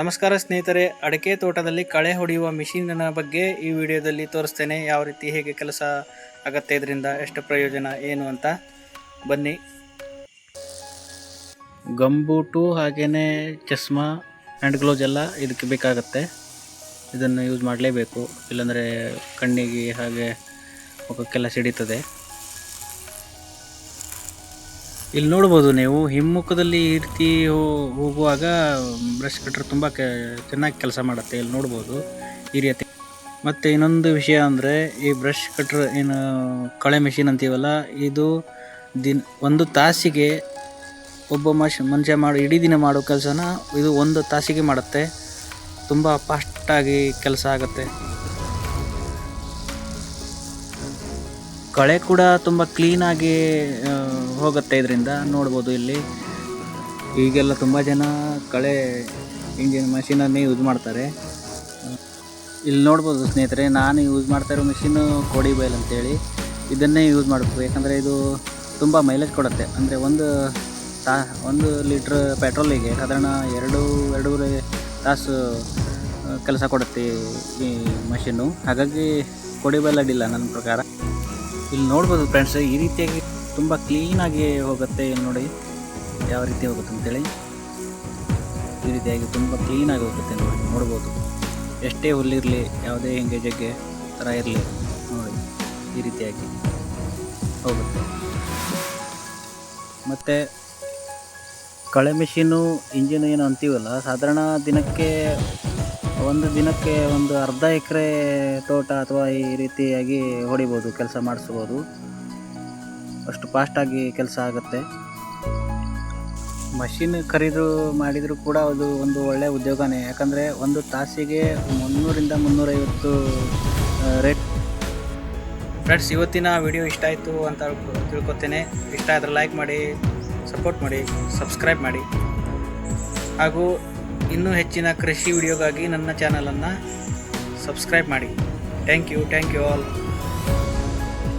ನಮಸ್ಕಾರ ಸ್ನೇಹಿತರೆ, ಅಡಿಕೆ ತೋಟದಲ್ಲಿ ಕಳೆ ಹೊಡೆಯುವ ಮಿಷಿನಿನ ಬಗ್ಗೆ ಈ ವಿಡಿಯೋದಲ್ಲಿ ತೋರಿಸ್ತೇನೆ. ಯಾವ ರೀತಿ ಹೇಗೆ ಕೆಲಸ ಆಗುತ್ತೆ, ಇದರಿಂದ ಎಷ್ಟು ಪ್ರಯೋಜನ ಏನು ಅಂತ. ಬನ್ನಿ. ಗಂಬೂಟು ಹಾಗೆಯೇ ಚಸ್ಮಾ ಹ್ಯಾಂಡ್ ಗ್ಲೌಸ್ ಎಲ್ಲ ಇದಕ್ಕೆ ಬೇಕಾಗುತ್ತೆ. ಇದನ್ನು ಯೂಸ್ ಮಾಡಲೇಬೇಕು, ಇಲ್ಲಾಂದರೆ ಕಣ್ಣಿಗೆ ಹಾಗೆ ಮುಖಕ್ಕೆಲ್ಲ ಸಿಡಿತದೆ. ಇಲ್ಲಿ ನೋಡ್ಬೋದು ನೀವು, ಹಿಮ್ಮುಖದಲ್ಲಿ ಈ ರೀತಿ ಹೋಗುವಾಗ ಬ್ರಷ್ ಕಟ್ರ್ ತುಂಬ ಚೆನ್ನಾಗಿ ಕೆಲಸ ಮಾಡುತ್ತೆ. ಇಲ್ಲಿ ನೋಡ್ಬೋದು ಈ ರೀತಿ. ಮತ್ತು ಇನ್ನೊಂದು ವಿಷಯ ಅಂದರೆ, ಈ ಬ್ರಷ್ ಕಟ್ರ್ ಏನು ಕಳೆ ಮೆಷಿನ್ ಅಂತೀವಲ್ಲ, ಇದು ಒಂದು ತಾಸಿಗೆ ಒಬ್ಬ ಮನುಷ್ಯ ಇಡೀ ದಿನ ಮಾಡೋ ಕೆಲಸನ ಇದು ಒಂದು ತಾಸಿಗೆ ಮಾಡುತ್ತೆ. ತುಂಬ ಫಾಸ್ಟಾಗಿ ಕೆಲಸ ಆಗುತ್ತೆ. ಕಳೆ ಕೂಡ ತುಂಬ ಕ್ಲೀನಾಗಿ ಹೋಗುತ್ತೆ ಇದರಿಂದ. ನೋಡ್ಬೋದು ಇಲ್ಲಿ ಈಗೆಲ್ಲ ತುಂಬ ಜನ ಕಳೆ ಇಂಜಿನ್ ಮಷೀನನ್ನೇ ಯೂಸ್ ಮಾಡ್ತಾರೆ. ಇಲ್ಲಿ ನೋಡ್ಬೋದು ಸ್ನೇಹಿತರೆ, ನಾನು ಯೂಸ್ ಮಾಡ್ತಾ ಇರೋ ಮಿಷಿನ್ನು ಕೋಡಿ ಬೈಲ್ ಅಂತೇಳಿ. ಇದನ್ನೇ ಯೂಸ್ ಮಾಡಬೇಕು, ಯಾಕಂದರೆ ಇದು ತುಂಬ ಮೈಲೇಜ್ ಕೊಡುತ್ತೆ. ಅಂದರೆ ಒಂದು ಲೀಟ್ರ್ ಪೆಟ್ರೋಲಿಗೆ ಸಾಧಾರಣ ಎರಡೂವರೆ ತಾಸು ಕೆಲಸ ಕೊಡುತ್ತೆ ಈ ಮಷೀನು. ಹಾಗಾಗಿ ಕೋಡಿ ಬೈಲ್ ಅಡ್ಡಿಲ್ಲ ನನ್ನ ಪ್ರಕಾರ. ಇಲ್ಲಿ ನೋಡ್ಬೋದು ಫ್ರೆಂಡ್ಸ್, ಈ ರೀತಿಯಾಗಿ ತುಂಬ ಕ್ಲೀನಾಗಿ ಹೋಗುತ್ತೆ. ಇಲ್ಲಿ ನೋಡಿ ಯಾವ ರೀತಿ ಹೋಗುತ್ತೆ ಅಂತೇಳಿ. ಈ ರೀತಿಯಾಗಿ ತುಂಬ ಕ್ಲೀನಾಗಿ ಹೋಗುತ್ತೆ ನೋಡ್ಬೋದು. ಎಷ್ಟೇ ಹುಲ್ಲಿರಲಿ, ಯಾವುದೇ ಹಿಂಗೆ ಜಗ್ಗೆ ಥರ ಇರಲಿ, ನೋಡಿ ಈ ರೀತಿಯಾಗಿ ಹೋಗುತ್ತೆ. ಮತ್ತು ಕಳೆ ಮಿಷಿನು ಇಂಜಿನ್ ಏನು ಅಂತೀವಲ್ಲ, ಸಾಧಾರಣ ಒಂದು ದಿನಕ್ಕೆ ಒಂದು ಅರ್ಧ ಎಕರೆ ತೋಟ ಅಥವಾ ಈ ರೀತಿಯಾಗಿ ಹೊಡಿಬೋದು, ಕೆಲಸ ಮಾಡಿಸ್ಬೋದು. ಅಷ್ಟು ಫಾಸ್ಟಾಗಿ ಕೆಲಸ ಆಗುತ್ತೆ. ಮಷಿನ್ ಖರೀದು ಮಾಡಿದರೂ ಕೂಡ ಅದು ಒಂದು ಒಳ್ಳೆಯ ಉದ್ಯೋಗನೇ. ಯಾಕಂದರೆ ಒಂದು ತಾಸಿಗೆ 300 ರಿಂದ 350 ರೇಟ್. ಫ್ರೆಂಡ್ಸ್, ಇವತ್ತಿನ ವಿಡಿಯೋ ಇಷ್ಟ ಆಯಿತು ಅಂತ ತಿಳ್ಕೊತೇನೆ. ಇಷ್ಟ ಆದರೆ ಲೈಕ್ ಮಾಡಿ, ಸಪೋರ್ಟ್ ಮಾಡಿ, ಸಬ್ಸ್ಕ್ರೈಬ್ ಮಾಡಿ. ಹಾಗೂ ಇನ್ನೂ ಹೆಚ್ಚಿನ ಕೃಷಿ ವಿಡಿಯೋಗಾಗಿ ನನ್ನ ಚಾನಲನ್ನು ಸಬ್ಸ್ಕ್ರೈಬ್ ಮಾಡಿ. Thank you all.